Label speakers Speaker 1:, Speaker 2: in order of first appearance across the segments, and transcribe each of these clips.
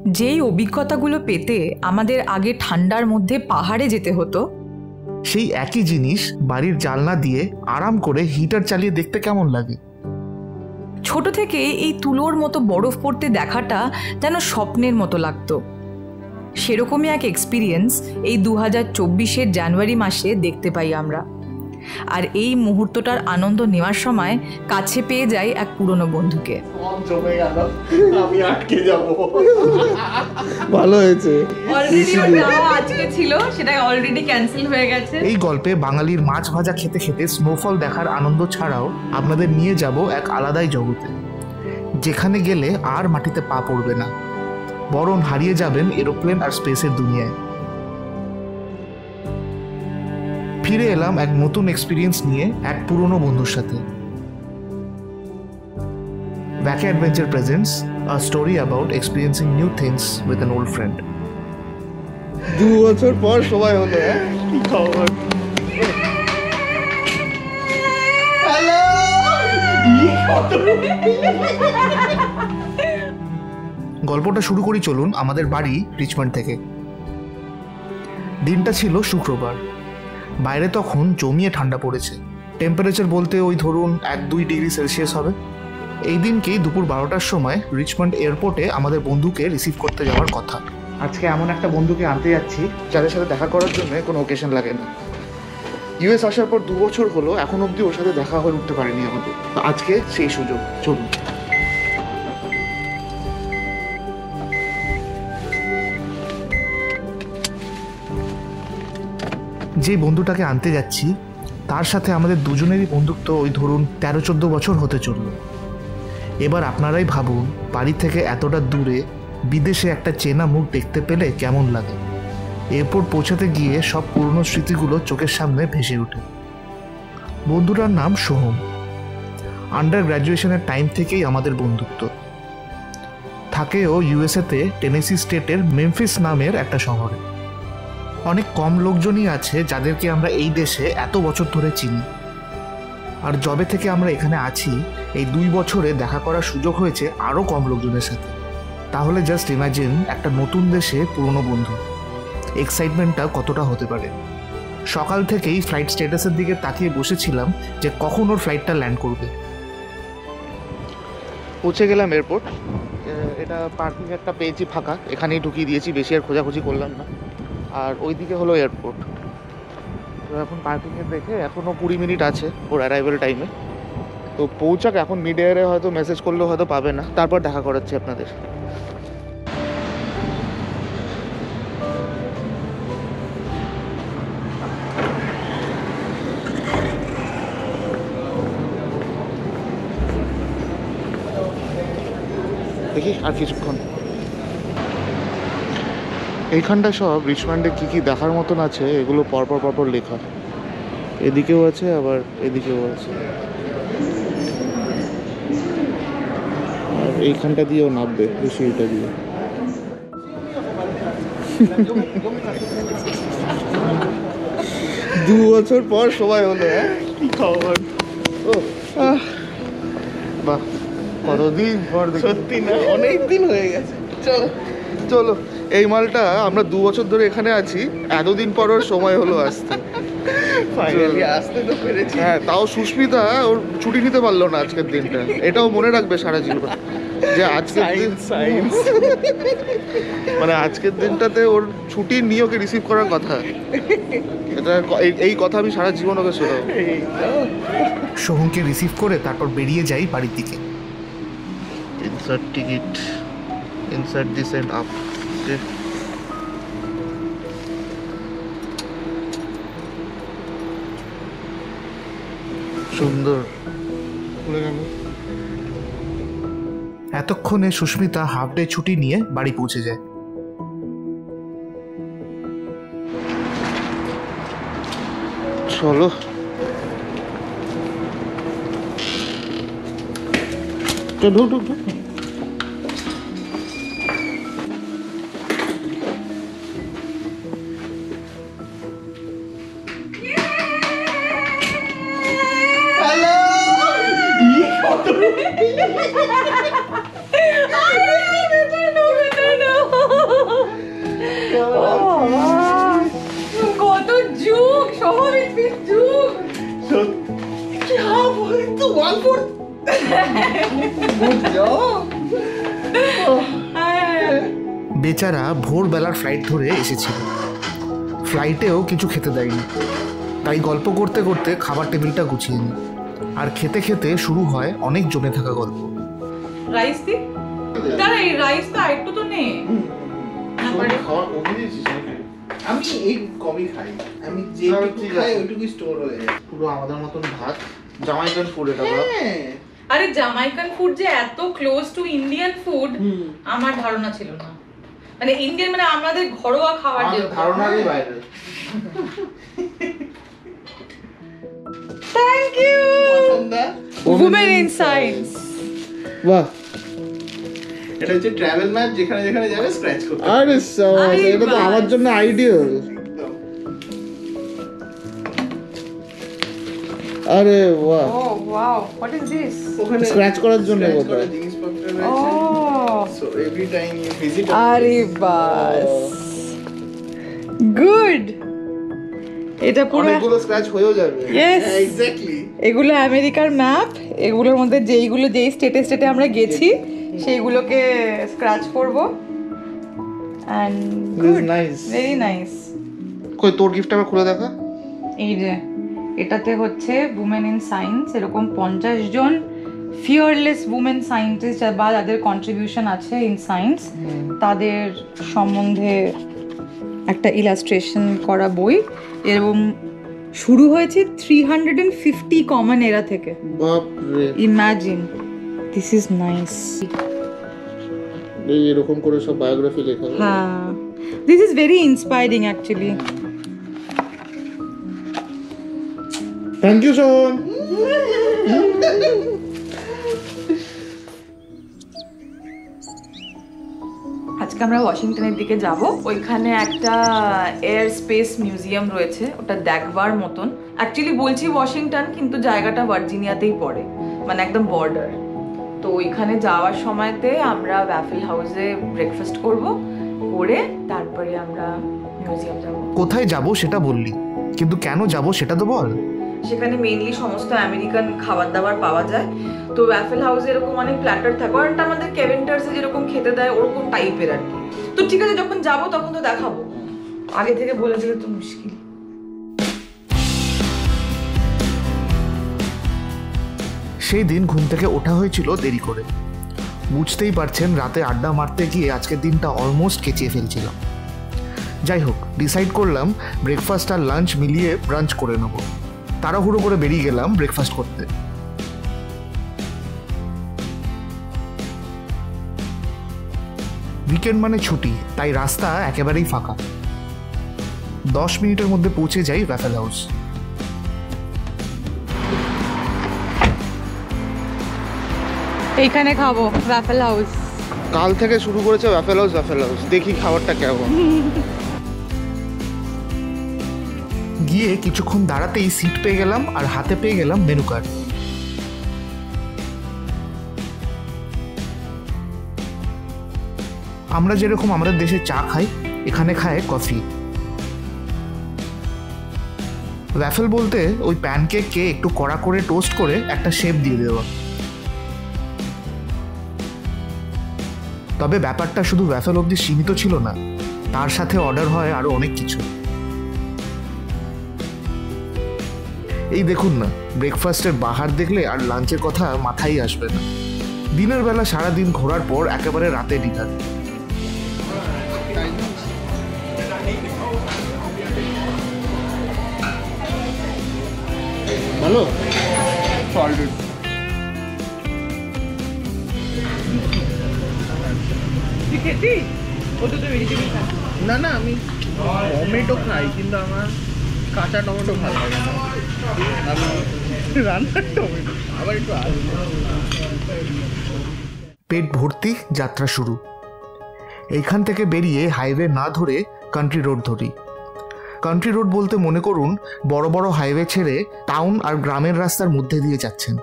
Speaker 1: যেই অভিজ্ঞতাগুলো পেতে আমাদের আগে ঠান্ডার মধ্যে পাহাড়ে যেতে হতো,
Speaker 2: সেই একই জিনিস বাড়ির জানলা দিয়ে আরাম করে হিটার চালিয়ে দেখতে কেমন লাগে।
Speaker 1: ছোট থেকে এই তুলোর মতো বরফ পড়তে দেখাটা যেন স্বপ্নের মতো লাগতো। সেরকমই এক এক্সপিরিয়েন্স এই 2024-এর জানুয়ারি মাসে দেখতে পাই আমরা। আর এই মুহূর্তটার আনন্দ নেওয়ার সময় কাছে পেয়ে যাই এক পুরনো বন্ধুকে।
Speaker 2: আমি আটকে যাব। ভালো হয়েছে।
Speaker 1: আজকে ছিল, সেটা অলরেডি ক্যান্সেল হয়ে গেছে।
Speaker 2: এই গল্পে বাঙালির মাছ ভাজা খেতে খেতে স্নোফল দেখার আনন্দ ছাড়াও আপনাদের নিয়ে যাব এক আলাদাই জগতে, যেখানে গেলে আর মাটিতে পা পড়বে না, বরং হারিয়ে যাবেন এরোপ্লেন আর স্পেসের দুনিয়ায়। ফিরে এলাম এক নতুন এক্সপিরিয়েন্স নিয়ে এক পুরনো বন্ধুর সাথে। Wacky Adventure presents a story about experiencing new things with an old friend.
Speaker 3: 2 বছর পর সময় হলো। কি খবর? হ্যালো।
Speaker 2: গল্পটা শুরু করি চলুন আমাদের বাড়ি রিচমন্ড থেকে। দিনটা ছিল শুক্রবার। বাইরে তখন জমিয়ে ঠান্ডা পড়েছে। টেম্পারেচার বলতে ওই ধরুন 1-2 ডিগ্রি সেলসিয়াস হবে। এই দিনকেই দুপুর 12টার সময় রিচমন্ড এয়ারপোর্টে আমাদের বন্ধুকে রিসিভ করতে যাওয়ার কথা। আজকে এমন একটা বন্ধুকে আনতে যাচ্ছি যাদের সাথে দেখা করার জন্য কোনো ওকেশন লাগে না। ইউএস আসার পর 2 বছর হলো, এখন অবধি ওর সাথে দেখা হয়ে উঠতে পারেনি আমাদের। তো আজকে সেই সুযোগ, চলুন। যে বন্ধুটাকে আনতে যাচ্ছি তার সাথে আমাদের দুজনেরই বন্ধুত্ব ওই ধরুন 13-14 বছর হতে চলল। এবার আপনারাই ভাবুন, বাড়ি থেকে এতটা দূরে বিদেশে একটা চেনা মুখ দেখতে পেলে কেমন লাগে। এয়ারপোর্ট পৌঁছাতে গিয়ে সব পুরনো স্মৃতিগুলো চোখের সামনে ভেসে ওঠে। বন্ধুটার নাম সোহম। আন্ডার গ্র্যাজুয়েশনের টাইম থেকেই আমাদের বন্ধুত্ব। থাকে ও ইউএসএতে টেনেসি স্টেটের মেমফিস নামের একটা শহরে। অনেক কম লোকজনই আছে যাদেরকে আমরা এই দেশে এত বছর ধরে চিনি। আর যবে থেকে আমরা এখানে আছি, এই 2 বছরে দেখা করার সুযোগ হয়েছে আরও কম লোকজনের সাথে। তাহলে জাস্ট ইমাজিন একটা নতুন দেশে পুরনো বন্ধু, এক্সাইটমেন্টটা কতটা হতে পারে। সকাল থেকেই ফ্লাইট স্ট্যাটাসের দিকে তাকিয়ে বসেছিলাম যে কখন ওর ফ্লাইটটা ল্যান্ড করবে। পৌঁছে গেলাম এয়ারপোর্ট। এটা পার্কিং একটা পেয়েছি ফাঁকা, এখানেই ঢুকিয়ে দিয়েছি, বেশি আর খোঁজাখুঁজি করলাম না। আর ওইদিকে হলো এয়ারপোর্ট। তো এখন পার্কিংয়ে দেখে এখনও 20 মিনিট আছে ওর অ্যারাইভেল টাইমে। তো পৌঁছাক, এখন মিড এয়ারে হয়তো মেসেজ করলেও হয়তো পাবে না, তারপর দেখা করাচ্ছি আপনাদের। দেখি আর কিছুক্ষণ। এইখানটা সব রিচমন্ডে কী কী দেখার মতন আছে এগুলো পরপর পরপর লেখা। এদিকেও আছে, আবার এদিকেও আছে। আর এইখানটা দিয়েও নামবে, বেশি এটা দিয়ে।
Speaker 3: দু বছর পর সময় হলো। কি খবর?
Speaker 2: বাহ, কতদিন পর!
Speaker 3: সত্যি না, অনেক দিন হয়ে গেছে। চলো চলো,
Speaker 2: এই মালটা আমরা 2 বছর ধরে এখানে আছি, এতদিন পর ওর সময় হলো আসতে।
Speaker 3: ফাইনালি আসতে তো পেরেছি।
Speaker 2: হ্যাঁ, তাও সুস্মিতা ওর ছুটি নিতে পারলো না আজকের দিনটা। এটাও মনে রাখবে সারা জীবন যে আজকের দিন মানে আজকের দিনটাতে ওর ছুটি নিয়ে ওকে রিসিভ করার কথা। এটা এই কথা আমি সারা জীবন ওকে শোনাবো। সোহমকে রিসিভ করে তারপর বেরিয়ে যাই বাড়ির দিকে। Insert ticket, insert this end up. সুন্দর। এতক্ষণে সুস্মিতা হাফ ডে ছুটি নিয়ে বাড়ি পৌঁছে যায়। চলো, ঢুক ঢুক ঢুক।
Speaker 3: Food good job.
Speaker 2: বেচারা ভোরবেলার ফ্লাইট ধরে এসেছিল, ফ্লাইটেও কিছু খেতে দেয়নি, তাই গল্প করতে করতে খাবার টেবিলটা গুছিয়ে নিই, আর খেতে খেতে শুরু হয় অনেক জমে থাকা গল্প।
Speaker 1: রাইস দি দাঁড়া, এই রাইস তো আরেকটু তো নেই।
Speaker 3: খাওয়া কমিয়ে দিয়েছিস নাকি? আমি এই কমই খাই, আমি যেটুকু খাই ওইটুকুই স্টোর হয়ে যায়।
Speaker 2: পুরো আমাদের মতন ভাত, জামাইকান ফুড এটা।
Speaker 1: আরে জামাইকান ফুড যে এত ক্লোজ টু ইন্ডিয়ান ফুড আমার ধারণা ছিল না। মানে ইন্ডিয়ান মানে আমাদের ঘরোয়া খাবার যে
Speaker 2: ধারণারই বাইরে।
Speaker 1: Thank you women in science.
Speaker 3: বাহ, এটা হচ্ছে ট্রাভেল ম্যাপ, যেখানে যেখানে যাবে স্ক্র্যাচ করতে। আরে সাবাস, এটা তো আমার জন্য আইডিয়াল। আরে বাহ,
Speaker 1: ও ওয়াও, হোয়াট ইজ দিস?
Speaker 3: ওখানে স্ক্র্যাচ করার জন্য বোধহয় জিনিসপত্র রয়েছে। So every time you visit.
Speaker 1: আরে বাস, গুড। এটা পুরো
Speaker 3: অনেকগুলো স্ক্র্যাচ হয়েও যাবে।
Speaker 1: Yes.
Speaker 3: এক্স্যাক্টলি।
Speaker 1: এগুলো আমেরিকার ম্যাপ, এগুলোর মধ্যে যেই স্টেটে স্টেটে আমরা গেছি সেইগুলোকে স্ক্র্যাচ করব। And
Speaker 3: This is nice.
Speaker 1: Very nice.
Speaker 2: কই তোর গিফটটা আবার খুলে দেখা।
Speaker 1: এই যে এটাতে হচ্ছে উমেন ইন সায়েন্স, এরকম 50 জন ফিয়ারলেস উমেন সায়েন্টিস্ট বা যাদের কন্ট্রিবিউশন আছে ইন সায়েন্স তাদের সম্বন্ধে একটা ইলাস্ট্রেশন করা বই। এবং শুরু হয়েছে 350 কমন এরা থেকে।
Speaker 3: বাপ রে,
Speaker 1: ইমাজিন, দিস ইজ নাইস।
Speaker 3: এই এরকম করে সব বায়োগ্রাফি লেখা।
Speaker 1: হ্যাঁ, this is very inspiring actually.
Speaker 3: Thank you Sohan.
Speaker 1: আজকে আমরা ওয়াশিংটনের দিকে যাব। ওইখানে একটা এয়ার স্পেস মিউজিয়াম রয়েছে, ওটা দেখবার মতন। অ্যাকচুয়ালি বলছি ওয়াশিংটন, কিন্তু জায়গাটা ভার্জিনিয়াতেই পড়ে, মানে একদম বর্ডার। তো ওইখানে যাওয়ার সময়তে আমরা ওয়াফেল হাউসে ব্রেকফাস্ট করব, করে তারপরে আমরা মিউজিয়াম যাব।
Speaker 2: কোথায় যাব সেটা বললি, কিন্তু কেন যাব সেটা তো বল।
Speaker 1: সেখানে মেইনলি সমস্ত আমেরিকান খাবার দাবার পাওয়া যায়। তো ওয়াফেল হাউসে এরকম অনেক প্ল্যাটার থাকে, কারণটা আমাদের কেভেন্টার্সে যেরকম খেতে দেয় ওরকম টাইপের আর কি। তো ঠিক আছে, যখন যাবো তখন তো দেখাবো, আগে থেকে বলে দিলে তো মুশকিল।
Speaker 2: সেই দিন ঘুম থেকে ওঠা হয়েছিল দেরি করে। বুঝতেই পারছেন, রাতে আড্ডা মারতে গিয়ে আজকের দিনটা অলমোস্ট কেচিয়ে ফেলছিলাম। যাই হোক, ডিসাইড করলাম ব্রেকফাস্ট আর লাঞ্চ মিলিয়ে ব্রাঞ্চ করে নেব। তাড়াহুড়ো করে বেরিয়ে গেলাম ব্রেকফাস্ট করতে। উইকেন্ড মানে ছুটি, তাই রাস্তা একেবারেই ফাঁকা। 10 মিনিটের মধ্যে পৌঁছে যাই ওয়াফেল হাউস।
Speaker 1: এইখানে খাবো ওয়াফেল হাউস।
Speaker 3: কাল থেকে শুরু করেছে ওয়াফেল হাউস, ওয়াফেল হাউস। দেখি খাবারটা কেমন।
Speaker 2: গিয়ে কিছুক্ষণ দাঁড়াতেই সিট পেয়ে গেলাম আর হাতে পেয়ে গেলাম মেনু কার্ড। আমরা যেরকম আমাদের দেশে চা খাই, এখানে খায় কফি। ওয়াফেল বলতে ওই প্যানকেককে একটু কড়া করে টোস্ট করে একটা শেপ দিয়ে দেওয়া। তবে ব্যাপারটা শুধু ওয়াফেল অবধি সীমিত ছিল না, তার সাথে অর্ডার হয় আরো অনেক কিছু। এই দেখুন না, ব্রেকফাস্টের বাহার দেখলে আর লাঞ্চের কথা মাথায় আসবে না। দিনের বেলা সারাদিন ঘোরার পর একেবারে রাতে ডিনার।
Speaker 3: ভালো সল্টেড। না না, আমি টমেটো খাই, কিন্তু আমার কাঁচা টমেটো ভালো লাগে না। আমি রান্নার টমেটো আবার একটু
Speaker 2: পেট ভর্তি যাত্রা শুরু। এইখান থেকে বেরিয়ে হাইওয়ে না ধরে কান্ট্রি রোড ধরি। কান্ট্রি রোড বলতে মনে করুন বড় বড় হাইওয়ে ছেড়ে টাউন আর গ্রামের রাস্তার মধ্যে দিয়ে যাচ্ছেন।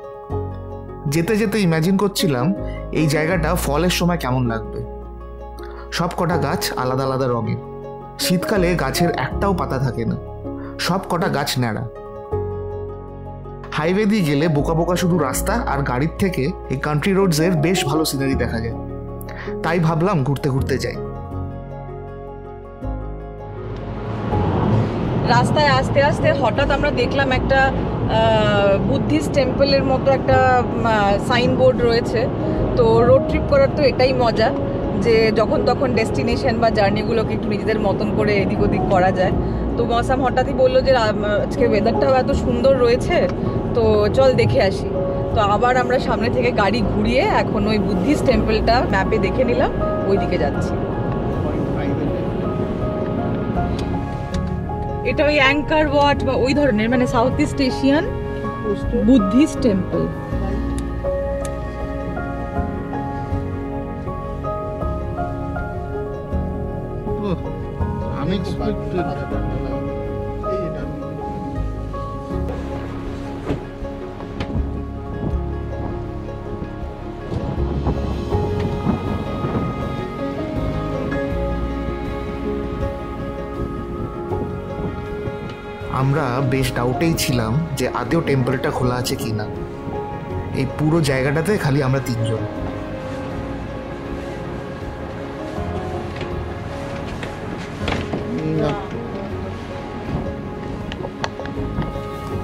Speaker 2: যেতে যেতে ইম্যাজিন করছিলাম এই জায়গাটা ফলের সময় কেমন লাগবে। সব কটা গাছ আলাদা আলাদা রঙের। শীতকালে গাছের একটাও পাতা থাকে না, সব কটা গাছ ন্যাড়া। হাইওয়ে দিয়ে গেলে বোকা বোকা শুধু রাস্তা, আর গাড়ির থেকে এই কান্ট্রি রোডসের বেশ ভালো সিনারি দেখা যায়। তাই ভাবলাম ঘুরতে ঘুরতে যাই।
Speaker 1: রাস্তায় আস্তে আস্তে হঠাৎ আমরা দেখলাম একটা বুদ্ধিস্ট টেম্পলের মতো একটা সাইনবোর্ড রয়েছে। তো রোড ট্রিপ করার তো এটাই মজা, যে যখন তখন ডেস্টিনেশন বা জার্নিগুলোকে একটু নিজেদের মতন করে এদিক ওদিক করা যায়। তো মৌসাম হঠাৎই বললো যে আজকে ওয়েদারটাও এত সুন্দর রয়েছে, তো চল দেখে আসি। তো আবার আমরা সামনে থেকে গাড়ি ঘুরিয়ে এখন ওই বুদ্ধিস্ট টেম্পলটা ম্যাপে দেখে নিলাম, ওই দিকে যাচ্ছি। এটা ওই অ্যাঙ্কার ওয়াট বা ওই ধরনের, মানে south east Asian Buddhist temple.
Speaker 2: আমরা বেশ ডাউটেই ছিলাম যে আদেও টেম্পলটা খোলা আছে কিনা। এই পুরো জায়গাটাতে খালি আমরা তিনজন।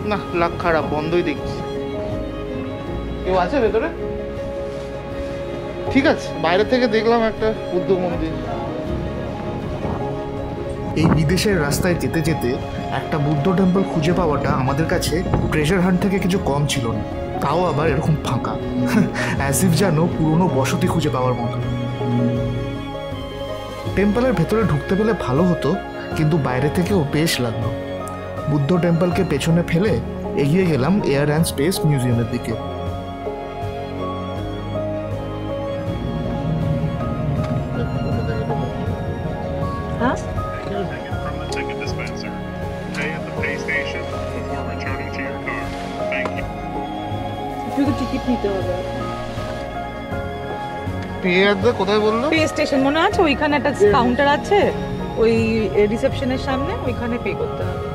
Speaker 2: না, লাখ খারাপ, বন্ধই দেখছি। কেউ আছে ভেতরে? ঠিক আছে, বাইরে থেকে দেখলাম একটা বুদ্ধ মন্দির। এই বিদেশের রাস্তায় যেতে যেতে একটা বুদ্ধ টেম্পল খুঁজে পাওয়াটা আমাদের কাছে ট্রেজার হান্ট থেকে কিছু কম ছিল না। তাও আবার এরকম ফাঁকা, অ্যাসিফ যেন পুরনো বসতি খুঁজে পাওয়ার মতো। টেম্পলের ভেতরে ঢুকতে পেলে ভালো হতো, কিন্তু বাইরে থেকেও বেশ লাগলো। বুদ্ধ টেম্পলকে পেছনে ফেলে এগিয়ে গেলাম এয়ার অ্যান্ড স্পেস মিউজিয়ামের দিকে।
Speaker 1: টিকিট নিতে হবে।
Speaker 2: কোথায় বললো?
Speaker 1: পে স্টেশন মনে আছে, ওইখানে একটা কাউন্টার আছে, ওই রিসেপশনের সামনে, ওইখানে পে করতে হবে।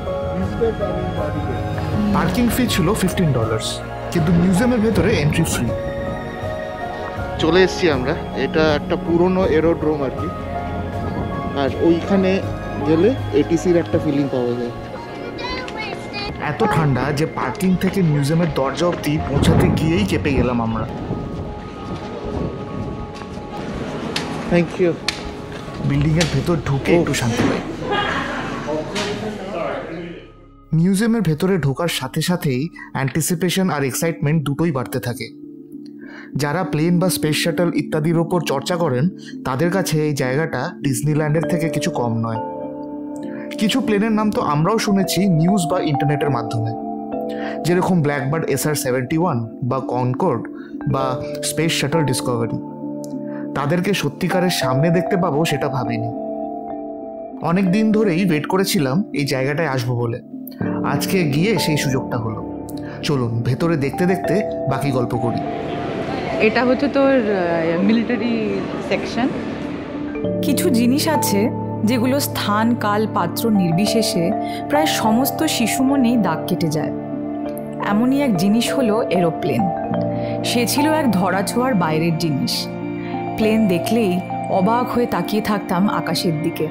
Speaker 2: পার্কিং ফি ছিল $15, কিন্তু মিউজিয়ামের ভেতরে এন্ট্রি ফ্রি। চলে এসেছি আমরা। এটা একটা পুরনো এরোড্রোম আর কি, আর ওইখানে গেলে এটিসির একটা ফিলিং পাওয়া যায়। এত ঠান্ডা যে পার্কিং থেকে মিউজিয়ামের দরজা অবধি পৌঁছাতে গিয়েই কেঁপে গেলাম আমরা। Thank you. বিল্ডিংয়ের ভেতর ঢুকে একটু শান্তি পাই। মিউজিয়ামের ভেতরে ঢোকার সাথে সাথেই অ্যান্টিসিপেশন আর এক্সাইটমেন্ট দুটোই বাড়তে থাকে। যারা প্লেন বা স্পেস শাটল ইত্যাদির ওপর চর্চা করেন তাদের কাছে এই জায়গাটা ডিজনিল্যান্ডের থেকে কিছু কম নয়। কিছু প্লেনের নাম তো আমরাও শুনেছি নিউজ বা ইন্টারনেটের মাধ্যমে, যেরকম ব্ল্যাকবার্ড SR-71 বা কনকর্ড বা স্পেস শাটল ডিসকভারি। তাদেরকে সত্যিকারের সামনে দেখতে পাবো সেটা ভাবিনি। অনেক দিন ধরেই ওয়েট করেছিলাম এই জায়গাটায় আসবো বলে। আজকে গিয়ে সেই সুযোগটা হলো। চলুন ভেতরে দেখতে দেখতে বাকি গল্প করি।
Speaker 1: এটা হচ্ছে তোর মিলিটারি সেকশন। কিছু জিনিস আছে যেগুলো স্থান কাল পাত্র নির্বিশেষে প্রায় সমস্ত শিশু মনেই দাগ কেটে যায়। এমনই এক জিনিস হলো এরোপ্লেন। সে ছিল এক ধরাছোঁয়ার বাইরের জিনিস। প্লেন দেখলেই অবাক হয়ে তাকিয়ে থাকতাম আকাশের দিকে।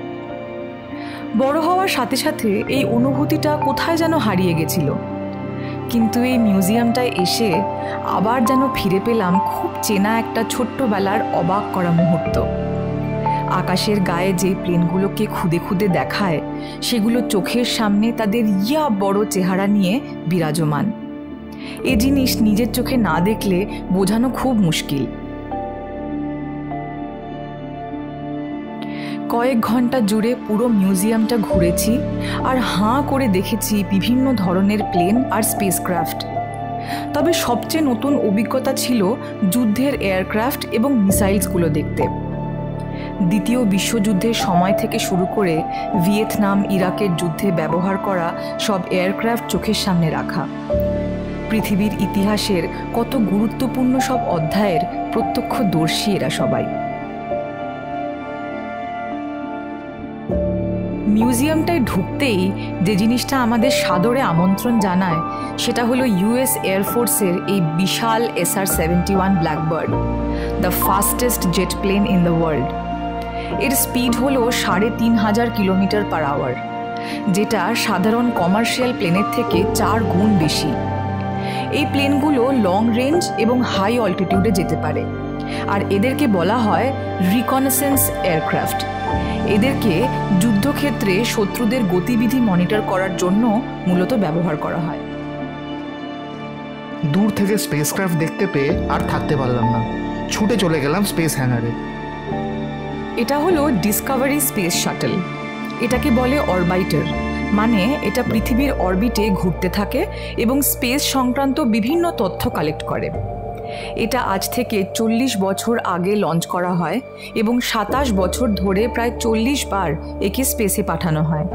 Speaker 1: বড় হওয়ার সাথে সাথে এই অনুভূতিটা কোথায় যেন হারিয়ে গেছিল, কিন্তু এই মিউজিয়ামটায় এসে আবার যেন ফিরে পেলাম খুব চেনা একটা ছোট্টবেলার অবাক করা মুহূর্ত। আকাশের গায়ে যে প্লেনগুলোকে খুদে খুদে দেখায় সেগুলো চোখের সামনে তাদের ইয়া বড় চেহারা নিয়ে বিরাজমান। এ জিনিস নিজের চোখে না দেখলে বোঝানো খুব মুশকিল। কয়েক ঘন্টা জুড়ে পুরো মিউজিয়ামটা ঘুরেছি আর হাঁ করে দেখেছি বিভিন্ন ধরনের প্লেন আর স্পেসক্রাফট। তবে সবচেয়ে নতুন অভিজ্ঞতা ছিল যুদ্ধের এয়ারক্রাফট এবং মিসাইলসগুলো দেখতে। দ্বিতীয় বিশ্বযুদ্ধের সময় থেকে শুরু করে ভিয়েতনাম ইরাকের যুদ্ধে ব্যবহার করা সব এয়ারক্রাফট চোখের সামনে রাখা। পৃথিবীর ইতিহাসের কত গুরুত্বপূর্ণ সব অধ্যায়ের প্রত্যক্ষদর্শী এরা সবাই। মিউজিয়ামটায় ঢুকতেই যে জিনিসটা আমাদের সাদরে আমন্ত্রণ জানায় সেটা হলো ইউএস এয়ারফোর্সের এই বিশাল SR-71 Blackbird, the fastest jet plane in the world. এর স্পিড হলো ৩,৫০০ কিলোমিটার/আওয়ার, যেটা সাধারণ কমার্শিয়াল প্লেনের থেকে ৪ গুণ বেশি। এই প্লেনগুলো লং রেঞ্জ এবং হাই অল্টিটিউডে যেতে পারে, আর এদেরকে বলা হয় রিকনেসেন্স এয়ারক্রাফট। এদেরকে যুদ্ধক্ষেত্রে শত্রুদের গতিবিধি মনিটর করার জন্য মূলত ব্যবহার করা হয়।
Speaker 2: দূর থেকে স্পেসক্রাফট দেখতে পেয়ে আর থাকতে পারলাম না, ছুটে চলে গেলাম স্পেস হ্যাঙ্গারে।
Speaker 1: এটা হলো ডিসকভারি স্পেস শাটল। এটাকে বলে অরবাইটার, মানে এটা পৃথিবীর অরবিটে ঘুরতে থাকে এবং স্পেস সংক্রান্ত বিভিন্ন তথ্য কালেক্ট করে। এটা আজ থেকে 40 বছর আগে লঞ্চ করা হয় এবং 27 বছর ধরে প্রায় 40 বার একে স্পেসে পাঠানো হয়।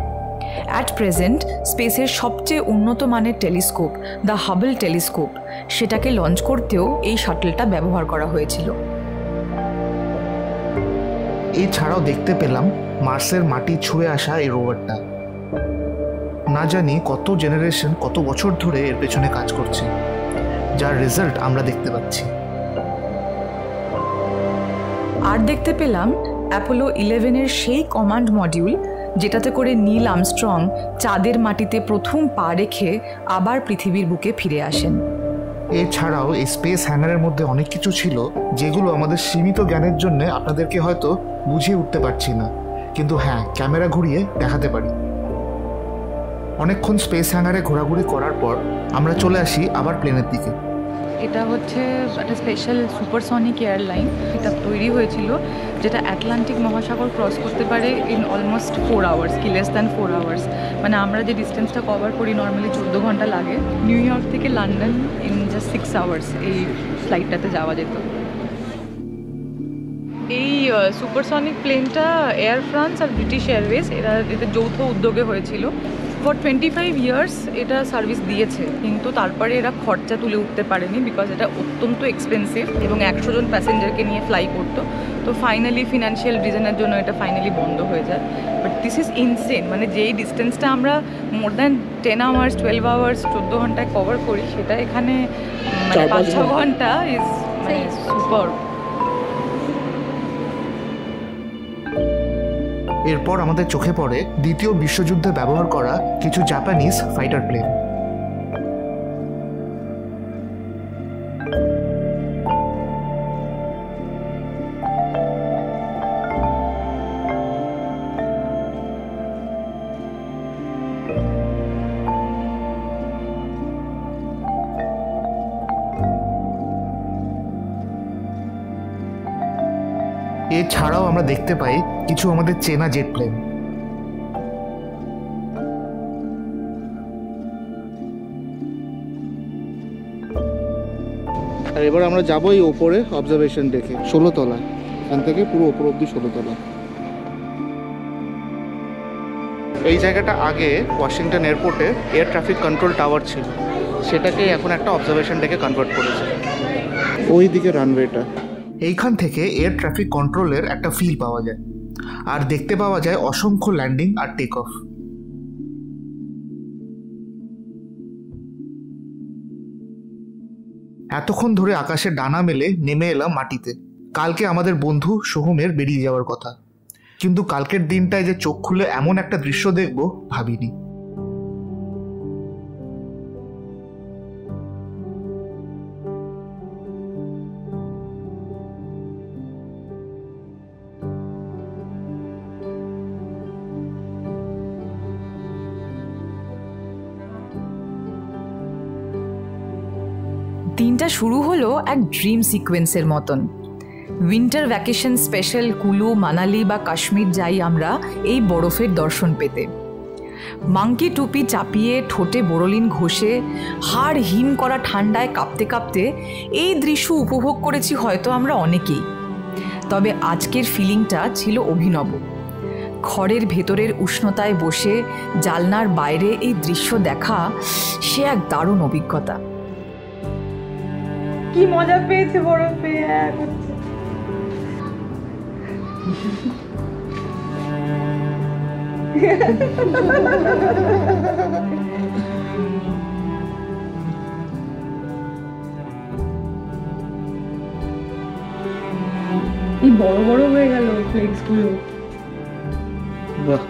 Speaker 1: অ্যাট প্রেজেন্ট স্পেসের সবচেয়ে উন্নত মানের টেলিস্কোপ, দ্য হাবল টেলিস্কোপ, সেটাকে লঞ্চ করতেও এই শাটলটা ব্যবহার করা হয়েছিল।
Speaker 2: এছাড়াও দেখতে পেলাম মার্সের মাটি ছুঁয়ে আসা এই রোভারটা। না জানি কত জেনারেশন, কত বছর ধরে এর পেছনে কাজ করছে, যার রেজাল্ট আমরা দেখতে পাচ্ছি।
Speaker 1: আর দেখতে পেলাম অ্যাপোলো 11-এর সেই কমান্ড মডিউল, যেটাতে করে নীল আর্মস্ট্রং চাঁদের মাটিতে প্রথম পা রেখে আবার পৃথিবীর বুকে ফিরে আসেন।
Speaker 2: এছাড়াও এই স্পেস হ্যাঙ্গারের মধ্যে অনেক কিছু ছিল যেগুলো আমাদের সীমিত জ্ঞানের জন্য আপনাদেরকে হয়তো বুঝিয়ে উঠতে পারছি না, কিন্তু হ্যাঁ, ক্যামেরা ঘুরিয়ে দেখাতে পারি। অনেকক্ষণ স্পেস হ্যাঙ্গারে ঘোরাঘুরি করার পর আমরা চলে আসি আবার প্লেনের দিকে।
Speaker 1: এটা হচ্ছে একটা স্পেশাল সুপারসনিক এয়ারলাইন। এটা তৈরি হয়েছিল যেটা আটলান্টিক মহাসাগর ক্রস করতে পারে ইন অলমোস্ট 4 আওয়ার্স, কি লেস দ্যান 4 আওয়ার্স। মানে আমরা যে ডিস্টেন্সটা কভার করি নর্মালি 14 ঘন্টা লাগে, নিউ ইয়র্ক থেকে লন্ডন ইন জাস্ট 6 আওয়ার্স এই ফ্লাইটটাতে যাওয়া যেত। এই সুপারসনিক প্লেনটা এয়ার ফ্রান্স আর ব্রিটিশ এয়ারওয়েজ এদের যৌথ উদ্যোগে হয়েছিল। ফর 25 ইয়ার্স এটা সার্ভিস দিয়েছে, কিন্তু তারপরে এরা খরচা তুলে উঠতে পারেনি, বিকজ এটা অত্যন্ত এক্সপেন্সিভ এবং 100 জন প্যাসেঞ্জারকে নিয়ে ফ্লাই করতো। তো ফাইনালি ফিনান্সিয়াল রিজনের জন্য এটা ফাইনালি বন্ধ হয়ে যায়। বাট দিস ইজ ইনসেন, মানে যেই ডিস্টেন্সটা আমরা মোর দ্যান 10 আওয়ার্স 12 আওয়ার্স 14 ঘন্টায় কভার করি, সেটা এখানে মানে 5-6 ঘন্টা ইজ মানে সুপার।
Speaker 2: এরপর আমাদের চোখে পড়ে দ্বিতীয় বিশ্বযুদ্ধে ব্যবহার করা কিছু জাপানিজ ফাইটার প্লেন। এছাড়াও আমরা দেখতে পাই কিছু আমাদের চেনা জেট প্লেন।
Speaker 3: আর এবার আমরা যাবো এই ওপরে অবজারভেশন ডেকে, 16 তলা, এখান থেকে পুরো ওপর অব্দি 16 তলা। এই জায়গাটা আগে ওয়াশিংটন এয়ারপোর্টে এয়ার ট্রাফিক কন্ট্রোল টাওয়ার ছিল, সেটাকে এখন একটা অবজারভেশন ডেকে কনভার্ট করেছে। ওই দিকে রানওয়েটা।
Speaker 2: এইখান থেকে এয়ার ট্রাফিক কন্ট্রোলের একটা ফিল পাওয়া যায়, আর দেখতে পাওয়া যায় অসংখ্য ল্যান্ডিং আর টেক অফ। এতক্ষণ ধরে আকাশে ডানা মেলে নেমে এলাম মাটিতে। কালকে আমাদের বন্ধু সোহমের বেরিয়ে যাওয়ার কথা, কিন্তু কালকের দিনটায় যে চোখ খুলে এমন একটা দৃশ্য দেখব ভাবিনি।
Speaker 1: দিনটা শুরু হলো এক ড্রিম সিকোয়েন্সের মতন। উইন্টার ভ্যাকেশন স্পেশাল কুলু, মানালি বা কাশ্মীর যাই আমরা এই বরফের দর্শন পেতে। মাঙ্কি টুপি চাপিয়ে, ঠোঁটে বোরোলিন ঘষে, হাড় হিম করা ঠান্ডায় কাঁপতে কাঁপতে এই দৃশ্য উপভোগ করেছি হয়তো আমরা অনেকেই। তবে আজকের ফিলিংটা ছিল অভিনব। ঘরের ভেতরের উষ্ণতায় বসে জালনার বাইরে এই দৃশ্য দেখা, সে এক দারুণ অভিজ্ঞতা।
Speaker 4: কি মজা পেয়েছে বরফে। এই বড় বড় হয়ে গেল ফ্লেক্স গুলো।
Speaker 3: বাহ,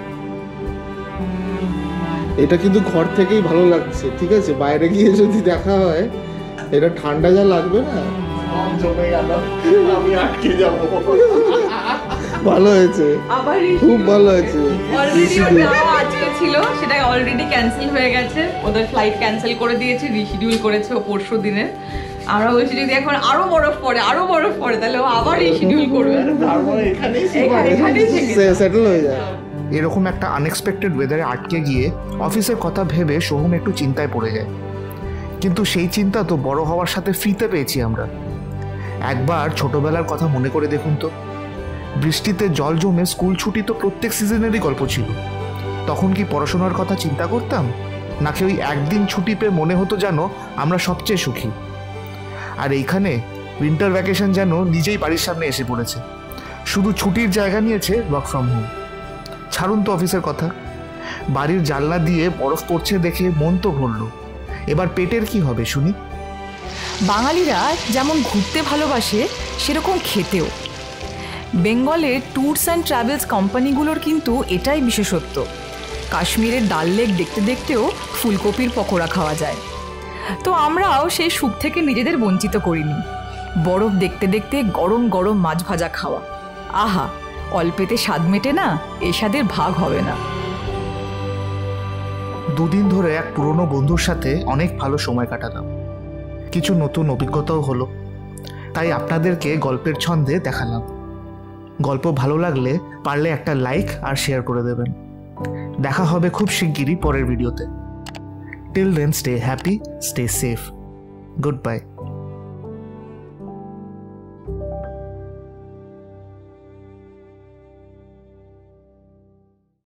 Speaker 3: এটা কিন্তু ঘর থেকেই ভালো লাগছে, ঠিক আছে? বাইরে গিয়ে যদি দেখা হয়, এটা ঠান্ডা যা লাগবে না, জমে গেল, আমি আটকে যাব। ভালো হয়েছে, খুব ভালো হয়েছে।
Speaker 1: অলরেডি ওটা আজকে ছিল, সেটা অলরেডি ক্যান্সেল হয়ে গেছে, ওদের ফ্লাইট ক্যান্সেল করে দিয়েছে, রিশিডিউল করেছে ও পরশু দিনে। আমরা বলছি যদি এখন আরো বরফ পড়ে তাহলে ও আবার রিশিডিউল করবে,
Speaker 3: তারপরে এখানেই
Speaker 2: সেটেল হয়ে যায়। এরকম একটা আনএক্সপেক্টেড ওয়েদারে আটকে গিয়ে অফিসের কথা ভেবে সোহম একটু চিন্তায় পড়ে যায়। কিন্তু সেই চিন্তা তো বড় হওয়ার সাথে ফ্রিতে পেয়েছি আমরা। একবার ছোটবেলার কথা মনে করে দেখুন তো, বৃষ্টিতে জল জমে স্কুল ছুটি তো প্রত্যেক সিজনেরই গল্প ছিল। তখন কি পড়াশোনার কথা চিন্তা করতাম, নাকি ওই একদিন ছুটি পেয়ে মনে হতো যেন আমরা সবচেয়ে সুখী? আর এইখানে উইন্টার ভ্যাকেশন যেন নিজেই বাড়ির সামনে এসে পড়েছে, শুধু ছুটির জায়গা নিয়েছে ওয়ার্ক ফ্রম হোম। ছাড়ুন তো অফিসের কথা, বাড়ির জানলা দিয়ে বরফ পড়ছে দেখে মন তো ভরল, এবার পেটের কি হবে শুনি?
Speaker 1: বাঙালিরা যেমন ঘুরতে ভালোবাসে সেরকম খেতেও। বেঙ্গলের ট্যুরস অ্যান্ড ট্রাভেলস কোম্পানিগুলোর কিন্তু এটাই বিশেষত্ব। কাশ্মীরের ডাল লেক দেখতে দেখতেও ফুলকপির পকোড়া খাওয়া যায়। তো আমরাও সেই সুখ থেকে নিজেদের বঞ্চিত করিনি। বরফ দেখতে দেখতে গরম গরম মাছ ভাজা খাওয়া, আহা, অল্পেতে স্বাদ মেটে না, এ স্বাদের ভাগ হবে না।
Speaker 2: দুদিন ধরে এক পুরনো বন্ধুর সাথে অনেক ভালো সময় কাটালাম, কিছু নতুন অভিজ্ঞতাও হলো, তাই আপনাদেরকে গল্পের ছন্দে দেখালাম। গল্প ভালো লাগলে পারলে একটা লাইক আর শেয়ার করে দেবেন। দেখা হবে খুব শিগগিরই পরের ভিডিওতে। Till then stay happy, stay safe, good by.